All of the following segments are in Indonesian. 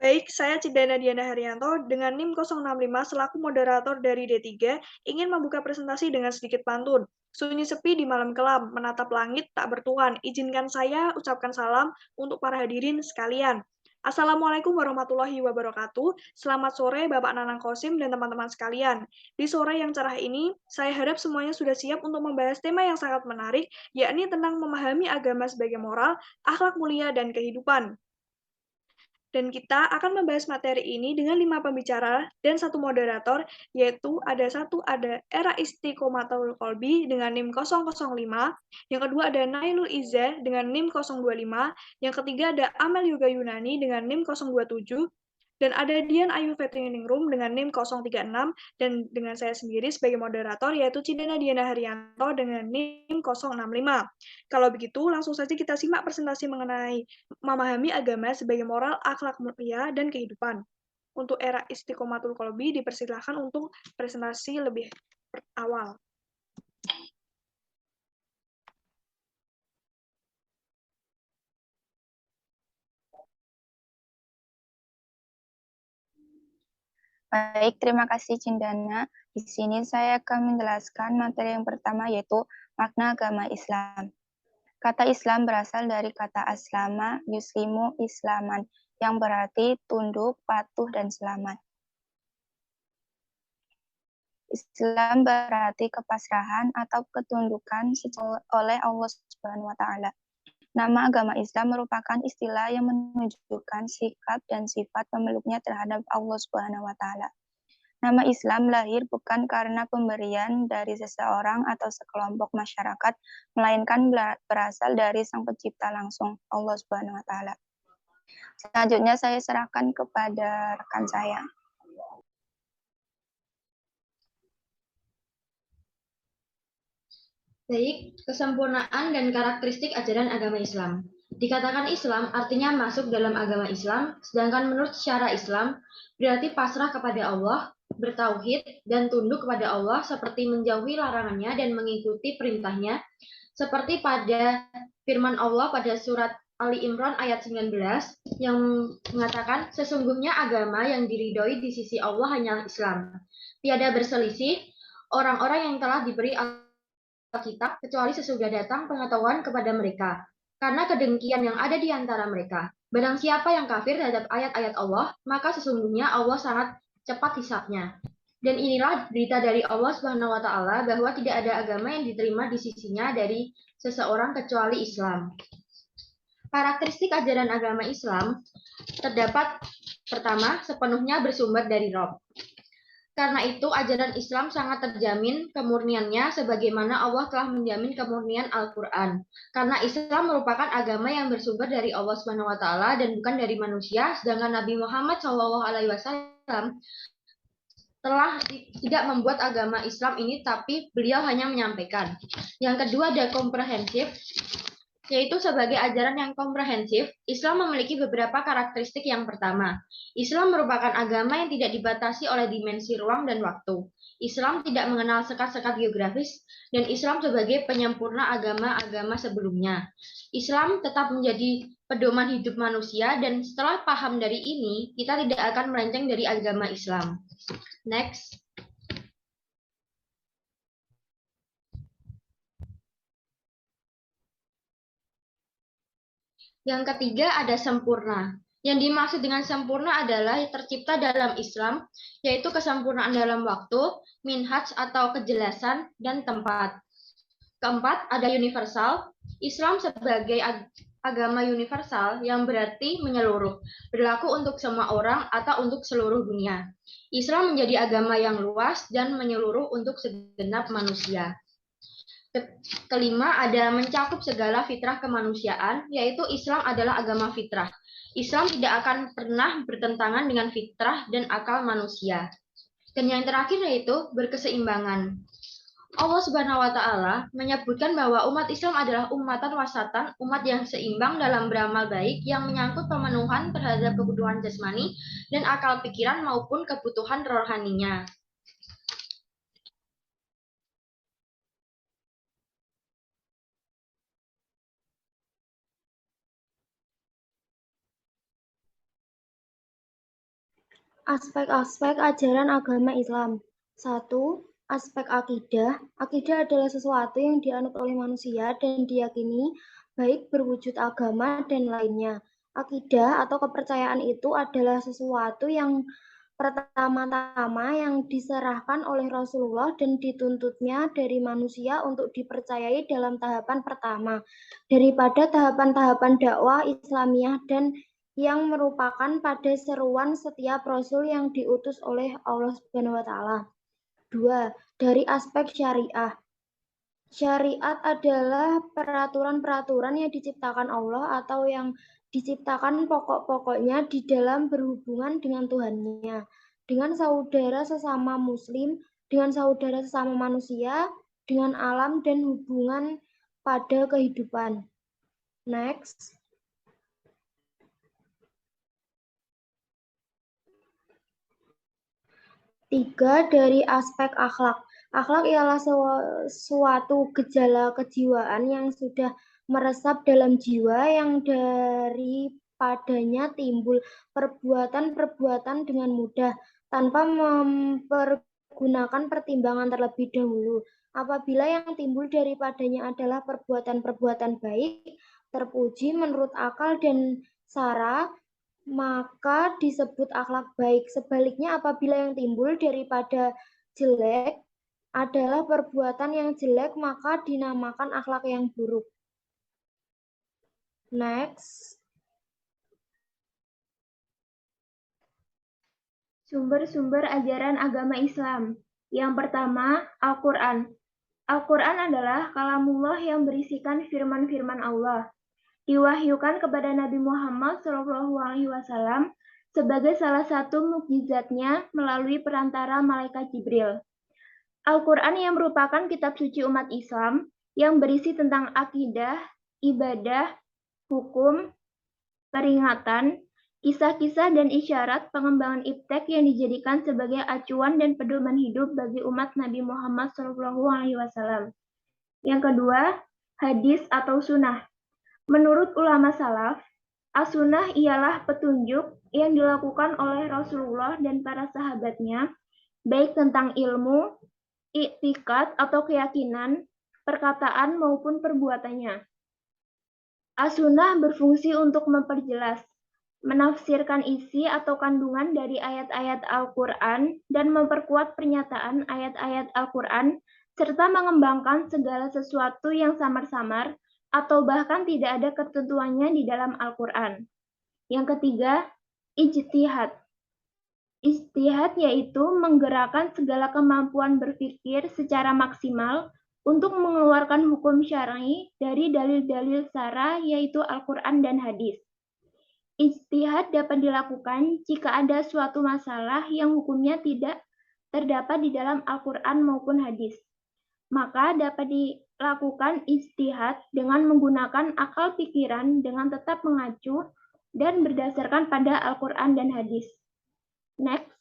Baik, saya Cidana Diana Haryanto dengan NIM 065 selaku moderator dari D3 ingin membuka presentasi dengan sedikit pantun. Sunyi sepi di malam kelam, menatap langit tak bertuhan. Izinkan saya ucapkan salam untuk para hadirin sekalian. Assalamualaikum warahmatullahi wabarakatuh. Selamat sore Bapak Nanang Kosim dan teman-teman sekalian. Di sore yang cerah ini, saya harap semuanya sudah siap untuk membahas tema yang sangat menarik, yakni tentang memahami agama sebagai moral, akhlak mulia, dan kehidupan. Dan kita akan membahas materi ini dengan 5 pembicara dan satu moderator, yaitu ada Era Istiqomatul Kolbi dengan NIM 005, yang kedua ada Nailul Izzah dengan NIM 025, yang ketiga ada Amel Yoga Yunani dengan NIM 027, dan ada Dian Ayu Fetriningrum dengan NIM 036, dan dengan saya sendiri sebagai moderator, yaitu Cidana Diana Haryanto dengan NIM 065. Kalau begitu, langsung saja kita simak presentasi mengenai memahami agama sebagai moral, akhlak mulia, dan kehidupan. Untuk Era Istiqomatul Kolbi, dipersilahkan untuk presentasi lebih awal. Baik, terima kasih Cindana. Di sini saya akan menjelaskan materi yang pertama yaitu makna agama Islam. Kata Islam berasal dari kata aslama, yuslimu, islaman, yang berarti tunduk, patuh, dan selamat. Islam berarti kepasrahan atau ketundukan oleh Allah Subhanahu wa Ta'ala. Nama agama Islam merupakan istilah yang menunjukkan sikap dan sifat pemeluknya terhadap Allah Subhanahu wa Ta'ala. Nama Islam lahir bukan karena pemberian dari seseorang atau sekelompok masyarakat, melainkan berasal dari Sang Pencipta langsung, Allah Subhanahu wa Ta'ala. Selanjutnya saya serahkan kepada rekan saya. Baik, kesempurnaan dan karakteristik ajaran agama Islam. Dikatakan Islam artinya masuk dalam agama Islam, sedangkan menurut syara Islam berarti pasrah kepada Allah, bertauhid, dan tunduk kepada Allah seperti menjauhi larangannya dan mengikuti perintahnya, seperti pada firman Allah pada surat Ali Imran ayat 19 yang mengatakan sesungguhnya agama yang diridhoi di sisi Allah hanyalah Islam. Tiada berselisih orang-orang yang telah diberi Alkitab kecuali sesudah datang pengetahuan kepada mereka. Karena kedengkian yang ada di antara mereka. Barang siapa yang kafir terhadap ayat-ayat Allah, maka sesungguhnya Allah sangat cepat hisapnya. Dan inilah berita dari Allah Subhanahu wa Ta'ala bahwa tidak ada agama yang diterima di sisinya dari seseorang kecuali Islam. Karakteristik ajaran agama Islam terdapat pertama, sepenuhnya bersumber dari Rob. Karena itu, ajaran Islam sangat terjamin kemurniannya sebagaimana Allah telah menjamin kemurnian Al-Quran. Karena Islam merupakan agama yang bersumber dari Allah Subhanahu wa Ta'ala dan bukan dari manusia, sedangkan Nabi Muhammad SAW telah tidak membuat agama Islam ini, tapi beliau hanya menyampaikan. Yang kedua ada komprehensif, yaitu sebagai ajaran yang komprehensif, Islam memiliki beberapa karakteristik. Yang pertama, Islam merupakan agama yang tidak dibatasi oleh dimensi ruang dan waktu. Islam tidak mengenal sekat-sekat geografis, dan Islam sebagai penyempurna agama-agama sebelumnya. Islam tetap menjadi pedoman hidup manusia, dan setelah paham dari ini, kita tidak akan melenceng dari agama Islam. Next. Yang ketiga ada sempurna. Yang dimaksud dengan sempurna adalah tercipta dalam Islam, yaitu kesempurnaan dalam waktu, minhaj atau kejelasan, dan tempat. Keempat, ada universal. Islam sebagai agama universal yang berarti menyeluruh, berlaku untuk semua orang atau untuk seluruh dunia. Islam menjadi agama yang luas dan menyeluruh untuk segenap manusia. Kelima, ada mencakup segala fitrah kemanusiaan, yaitu Islam adalah agama fitrah. Islam tidak akan pernah bertentangan dengan fitrah dan akal manusia. Dan yang terakhir yaitu berkeseimbangan. Allah Subhanahu wa Ta'ala menyebutkan bahwa umat Islam adalah umatan wasatan, umat yang seimbang dalam beramal baik yang menyangkut pemenuhan terhadap kebutuhan jasmani dan akal pikiran maupun kebutuhan rohaninya. Aspek-aspek ajaran agama Islam. 1. Aspek akidah. Akidah adalah sesuatu yang dianut oleh manusia dan diyakini baik berwujud agama dan lainnya. Akidah atau kepercayaan itu adalah sesuatu yang pertama-tama yang diserahkan oleh Rasulullah dan dituntutnya dari manusia untuk dipercayai dalam tahapan pertama daripada tahapan-tahapan dakwah Islamiyah dan yang merupakan pada seruan setiap rasul yang diutus oleh Allah Subhanahu wa taala. 2. Dari aspek syariah. Syariat adalah peraturan-peraturan yang diciptakan Allah atau yang diciptakan pokok-pokoknya di dalam berhubungan dengan Tuhannya, dengan saudara sesama muslim, dengan saudara sesama manusia, dengan alam dan hubungan pada kehidupan. Next. 3. Dari aspek akhlak. Akhlak ialah suatu gejala kejiwaan yang sudah meresap dalam jiwa yang daripadanya timbul perbuatan-perbuatan dengan mudah tanpa mempergunakan pertimbangan terlebih dahulu. Apabila yang timbul daripadanya adalah perbuatan-perbuatan baik, terpuji menurut akal dan sara, maka disebut akhlak baik. Sebaliknya, apabila yang timbul daripada jelek adalah perbuatan yang jelek, maka dinamakan akhlak yang buruk. Next. Sumber-sumber ajaran agama Islam. Yang pertama, Al-Quran. Al-Quran adalah kalamullah yang berisikan firman-firman Allah. Diwahyukan kepada Nabi Muhammad SAW sebagai salah satu mukjizatnya melalui perantara malaikat Jibril. Al-Quran yang merupakan kitab suci umat Islam yang berisi tentang akidah, ibadah, hukum, peringatan, kisah-kisah dan isyarat pengembangan iptek yang dijadikan sebagai acuan dan pedoman hidup bagi umat Nabi Muhammad SAW. Yang kedua, hadis atau sunnah. Menurut ulama salaf, as-sunnah ialah petunjuk yang dilakukan oleh Rasulullah dan para sahabatnya, baik tentang ilmu, i'tikad atau keyakinan, perkataan maupun perbuatannya. As-sunnah berfungsi untuk memperjelas, menafsirkan isi atau kandungan dari ayat-ayat Al-Quran dan memperkuat pernyataan ayat-ayat Al-Quran, serta mengembangkan segala sesuatu yang samar-samar atau bahkan tidak ada ketentuannya di dalam Al-Quran. Yang ketiga, ijtihad. Ijtihad yaitu menggerakkan segala kemampuan berpikir secara maksimal untuk mengeluarkan hukum syar'i dari dalil-dalil syara yaitu Al-Quran dan hadis. Ijtihad dapat dilakukan jika ada suatu masalah yang hukumnya tidak terdapat di dalam Al-Quran maupun hadis. Maka dapat dilakukan ijtihad dengan menggunakan akal pikiran dengan tetap mengacu dan berdasarkan pada Al-Quran dan hadis. Next.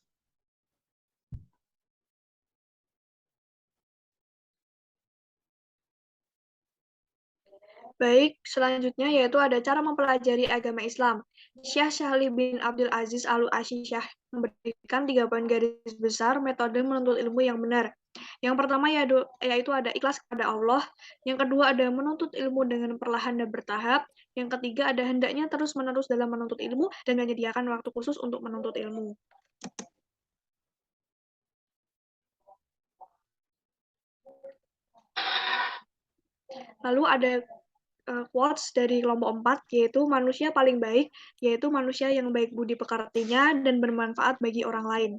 Baik, selanjutnya yaitu ada cara mempelajari agama Islam. Syekh Syahli bin Abdul Aziz Al-Ashisyah memberikan 3 poin garis besar metode menuntut ilmu yang benar. Yang pertama yaitu ada ikhlas kepada Allah, yang kedua ada menuntut ilmu dengan perlahan dan bertahap, yang ketiga ada hendaknya terus-menerus dalam menuntut ilmu dan menyediakan waktu khusus untuk menuntut ilmu. Lalu ada quotes dari kelompok 4, yaitu manusia paling baik, yaitu manusia yang baik budi pekertinya dan bermanfaat bagi orang lain.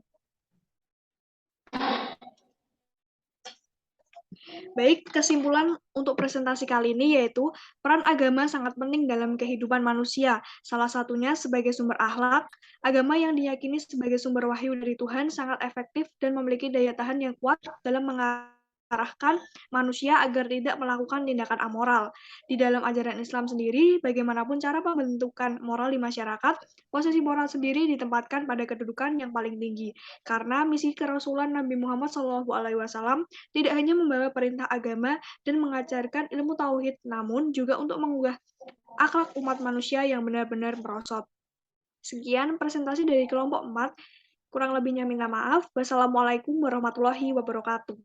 Baik, kesimpulan untuk presentasi kali ini yaitu peran agama sangat penting dalam kehidupan manusia. Salah satunya sebagai sumber akhlak, agama yang diyakini sebagai sumber wahyu dari Tuhan sangat efektif dan memiliki daya tahan yang kuat dalam mengarahkan manusia agar tidak melakukan tindakan amoral. Di dalam ajaran Islam sendiri, bagaimanapun cara pembentukan moral di masyarakat, posisi moral sendiri ditempatkan pada kedudukan yang paling tinggi. Karena misi kerasulan Nabi Muhammad SAW tidak hanya membawa perintah agama dan mengajarkan ilmu tauhid, namun juga untuk mengubah akhlak umat manusia yang benar-benar merosot. Sekian presentasi dari kelompok 4. Kurang lebihnya minta maaf. Wassalamualaikum warahmatullahi wabarakatuh.